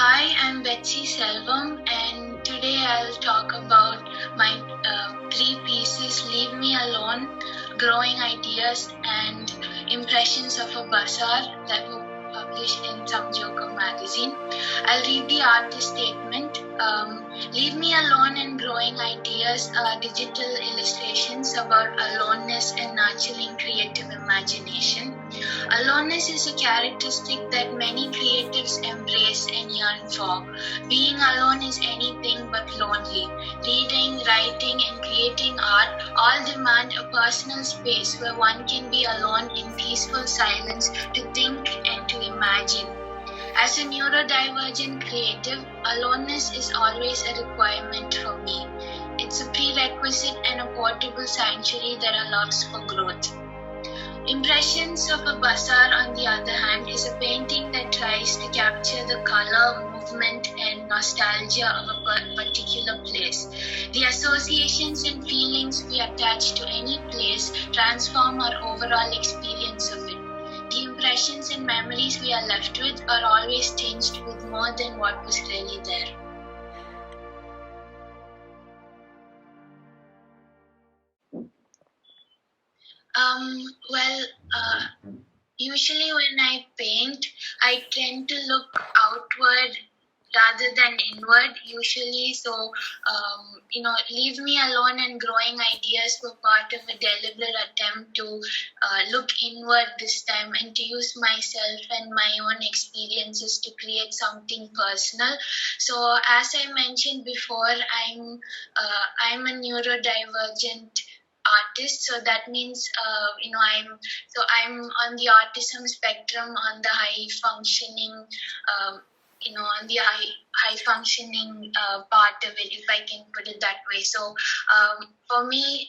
Hi, I'm Betsy Selvam, and today I'll talk about my three pieces: Leave Me Alone, Growing Ideas, and Impressions of a Bazaar, that were published in Samjoko Magazine. I'll read the artist statement. Leave Me Alone and Growing Ideas are digital illustrations about aloneness and nurturing creative imagination. Aloneness is a characteristic that many creatives embrace and yearn for. Being alone is anything but lonely. Reading, writing, and creating art all demand a personal space where one can be alone in peaceful silence to think and to imagine. As a neurodivergent creative, aloneness is always a requirement for me. It's a prerequisite and a portable sanctuary that allows for growth. Impressions of a Bazaar, on the other hand, is a painting that tries to capture the color, movement, and nostalgia of a particular place. The associations and feelings we attach to any place transform our overall experience of it. The impressions and memories we are left with are always tinged with more than what was really there. Well, usually when I paint, I tend to look outward rather than inward, usually. So, Leave Me Alone and Growing Ideas were part of a deliberate attempt to look inward this time and to use myself and my own experiences to create something personal. So, as I mentioned before, I'm a neurodivergent artist, so that means I'm on the autism spectrum, on the high functioning on the high functioning part of it, if I can put it that way. So for me,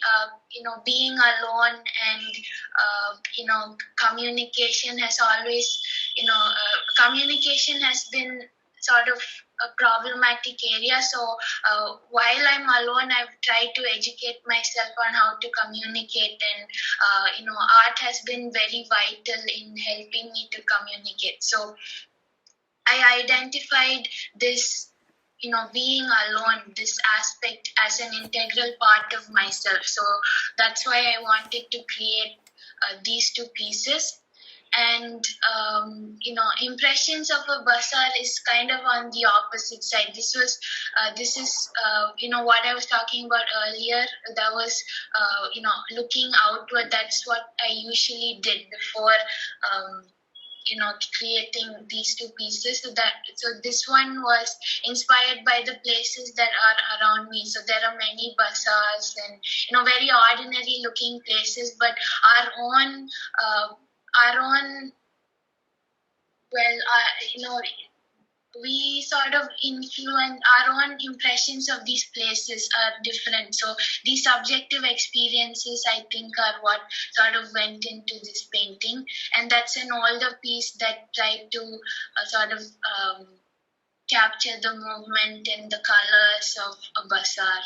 being alone and communication has always communication has been sort of a problematic area. So while I'm alone, I've tried to educate myself on how to communicate, and art has been very vital in helping me to communicate. So I identified this, being alone, this aspect, as an integral part of myself. So that's why I wanted to create these two pieces. And Impressions of a Bazaar is kind of on the opposite side. This is what I was talking about earlier. That was looking outward. That's what I usually did before creating these two pieces. So this one was inspired by the places that are around me. So there are many bazaars and very ordinary looking places, but our own well we sort of influence, our own impressions of these places are different. So these subjective experiences, I think, are what sort of went into this painting. And that's an older piece that tried to sort of capture the movement and the colors of a bazaar.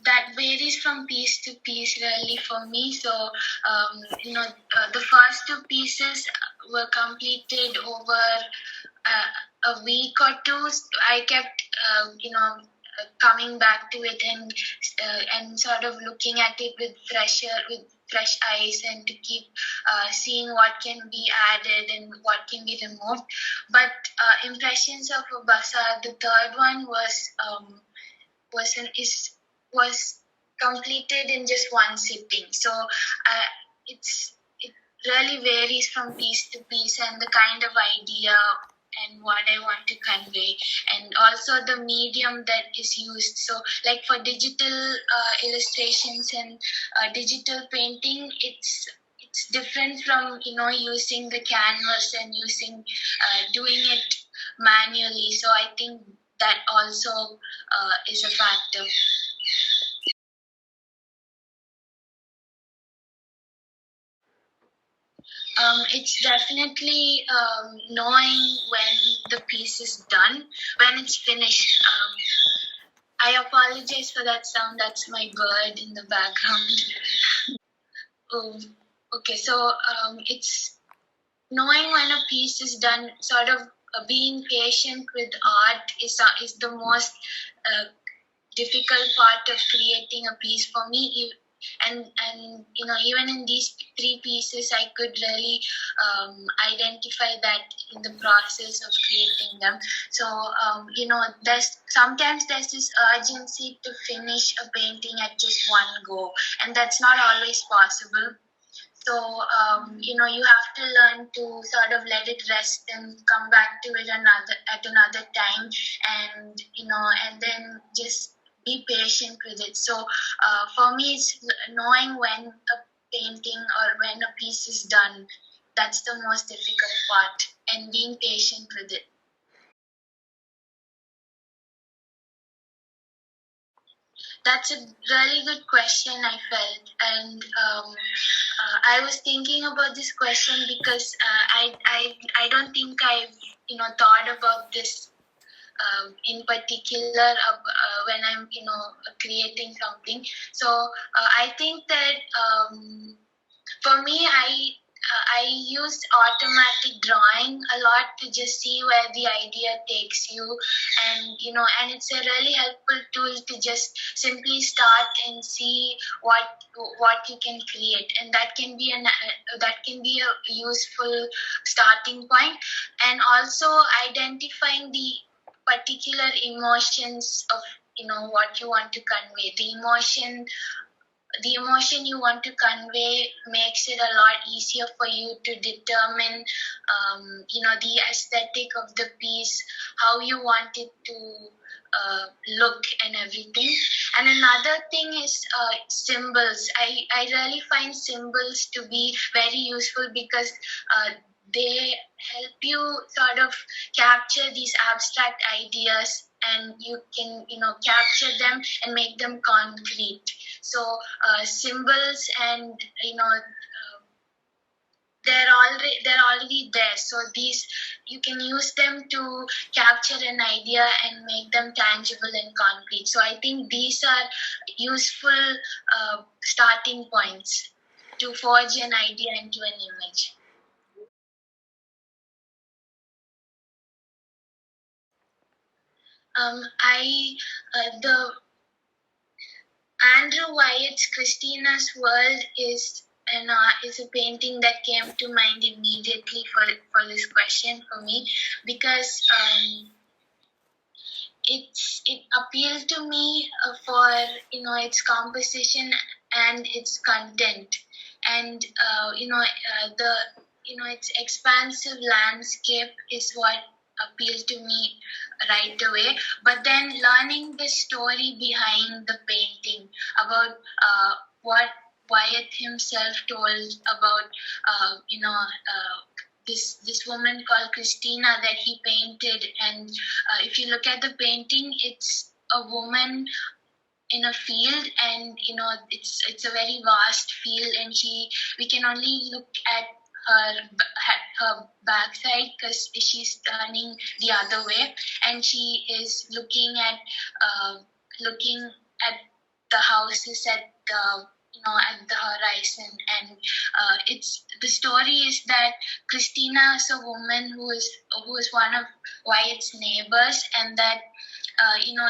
That varies from piece to piece, really, for me. So, the first two pieces were completed over a week or two. I kept, coming back to it and sort of looking at it with fresh eyes, and to keep seeing what can be added and what can be removed. But Impressions of a Bazaar, the third one was completed in just one sitting. So it really varies from piece to piece, and the kind of idea and what I want to convey, and also the medium that is used. So, like for digital illustrations and digital painting, it's different from using the canvas and doing it manually. So I think that also is a factor. It's definitely knowing when the piece is done, when it's finished. I apologize for that sound. That's my bird in the background. Okay, so it's knowing when a piece is done, sort of being patient with art is the most difficult part of creating a piece for me. And even in these three pieces, I could really identify that in the process of creating them. So there's this urgency to finish a painting at just one go, and that's not always possible. So you have to learn to sort of let it rest and come back to it another time, and then just be patient with it. So for me, it's knowing when a painting or when a piece is done. That's the most difficult part, and being patient with it. That's a really good question, I felt. And I was thinking about this question because I don't think I've thought about this in particular when I'm creating something. So I think that for me, I used automatic drawing a lot to just see where the idea takes you, and it's a really helpful tool to just simply start and see what you can create, and that can be a useful starting point, and also identifying the particular emotions of what you want to convey. The emotion you want to convey makes it a lot easier for you to determine the aesthetic of the piece, how you want it to look and everything. And another thing is symbols. I really find symbols to be very useful because they help you sort of capture these abstract ideas, and you can capture them and make them concrete. So symbols, and they're already there. So these, you can use them to capture an idea and make them tangible and concrete. So I think these are useful starting points to forge an idea into an image. I the Andrew Wyatt's Christina's World is a painting that came to mind immediately for this question for me, because it appealed to me for its composition and its content, and the its expansive landscape is what appealed to me right away. But then learning the story behind the painting, about what Wyatt himself told about this woman called Christina that he painted. And if you look at the painting, it's a woman in a field, and it's a very vast field, and we can only look at her backside because she's turning the other way, and she is looking at the houses at the horizon. And it's the story is that Christina is a woman who is one of Wyatt's neighbors, and that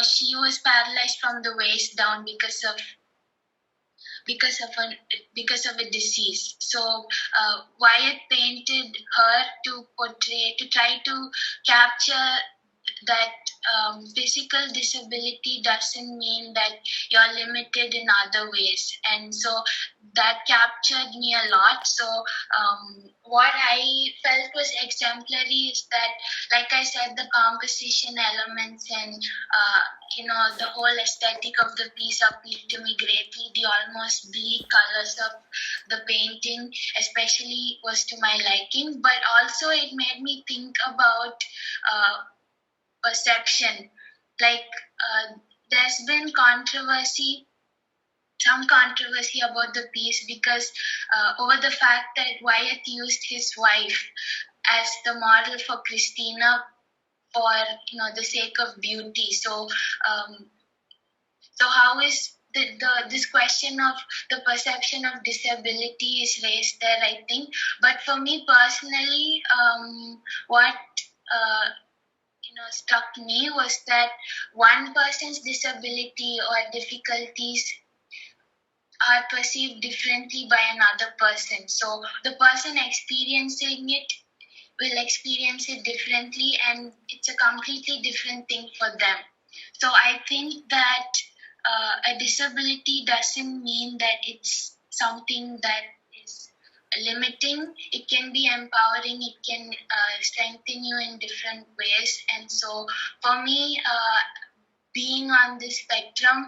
she was paralyzed from the waist down because of a a disease. So Wyatt painted her to try to capture that physical disability doesn't mean that you're limited in other ways. And so that captured me a lot. So what I felt was exemplary is that, like I said, the composition elements and the whole aesthetic of the piece appealed to me greatly. The almost bleak colors of the painting especially was to my liking, but also it made me think about perception. Like there's been some controversy about the piece, because over the fact that Wyatt used his wife as the model for Christina for the sake of beauty. So how is this question of the perception of disability is raised there, I think. But for me personally, what struck me was that one person's disability or difficulties are perceived differently by another person. So the person experiencing it will experience it differently, and it's a completely different thing for them. So I think that a disability doesn't mean that it's something that is limiting. It can be empowering, it can strengthen you in different ways. And so for me, being on this spectrum,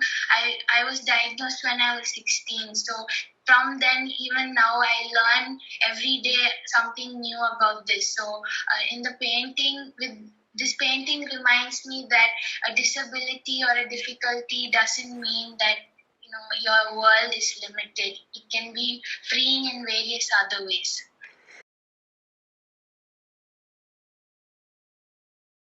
I was diagnosed when I was 16. So from then, even now, I learn every day something new about this. So in the painting, with this painting reminds me that a disability or a difficulty doesn't mean that your world is limited. It can be freeing in various other ways.